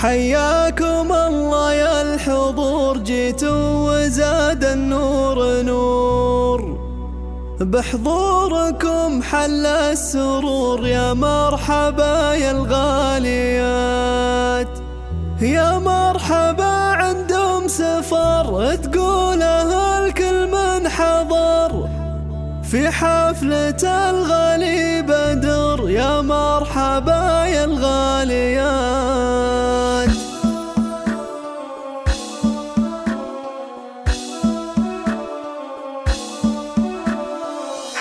حياكم الله يا الحضور، جيتوا وزاد النور نور، بحضوركم حل السرور. يا مرحبا يا الغاليات، يا مرحبا عندهم سفر، تقولها الكل من حضر في حفلة الغالي بدر. يا مرحبا يا الغاليات.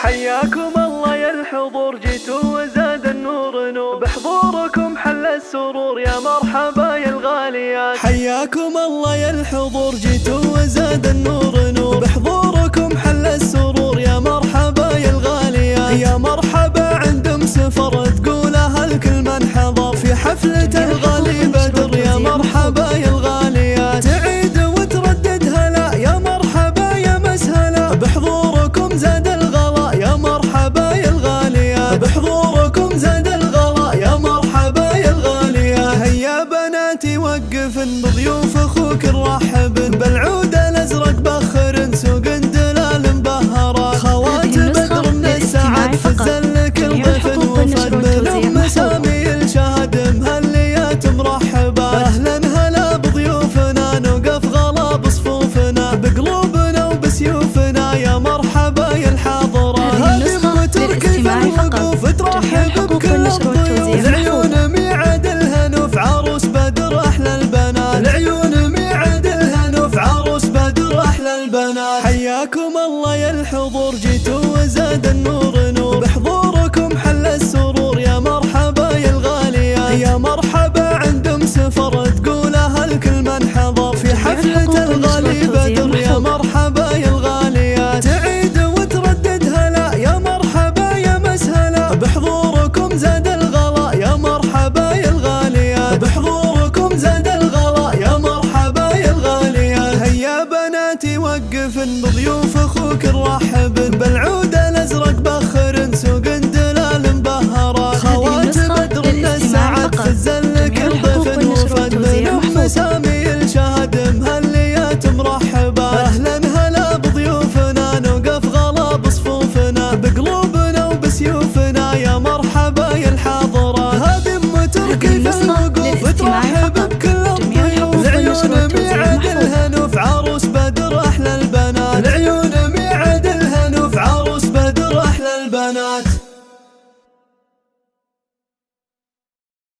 حياكم الله يا الحضور، جيتوا وزاد النور نور، بحضوركم حل السرور. يا مرحبا يا الغاليات. حياكم الله يا الحضور، جيتوا وزاد النور نور، بحضوركم حل السرور. يا مرحبا يا الغاليات. يا مرحبا عندهم سفر، تقولها الكل من حضر في حفلة الغالي بدر. يا مرحبا يا الغاليات، تعيد وتردد هلا. يا مرحبا يا مسهلا، بحضوركم زاد الغلا. يا مرحبا يا الغاليات، بحضوركم زاد الغلا. يا مرحبا يا الغاليات. هيا بناتي وقفن بضيوف اخوك نرحبن، بالعود الازرق بخرن سوق دلال مبهرة. خوات بدر من السعد فزل كل ضيف وفد، من ام سامي الشهد مهليات مرحبا. اهلا هلا بضيوفنا، نوقف غلا بصفوفنا، بقلوبنا وبسيوفنا. يا مرحبا يا الحاضرة، هذه تركي الوقوف ترحب بكل الضيوف. العيون ميعاد الهنوف عروس بدر احلى البنات، العيون ميعاد الهنوف عروس بدر احلى البنات. حياكم الله يا الحضور، جيتوا وزاد النور نور، بحضوركم حل السرور. يا مرحبا يا الغاليات. يا مرحبا عندهم سفر، تقولها الكل من حضر في حفلة الغالي بدر. يا مرحبا يا الغاليات، تعيد وتردد هلا. يا مرحبا يا مسهلا، بحضوركم زاد الغلا. يا مرحبا يا الغاليات، بحضوركم زاد الغلا. يا مرحبا يا الغاليات. هيا بناتي وقفن بضيوف اخوك نرحبن، بالعود الازرق بخرن سوق دلال مبهرة. خوات بدر من السعد فزل كل ضيف وفد، من ام سامي الشهد مهليات مرحبا. اهلا هلا بضيوفنا، نوقف غلا بصفوفنا، بقلوبنا وبسيوفنا. يا مرحبا يا الحاضرة، هذه ام تركي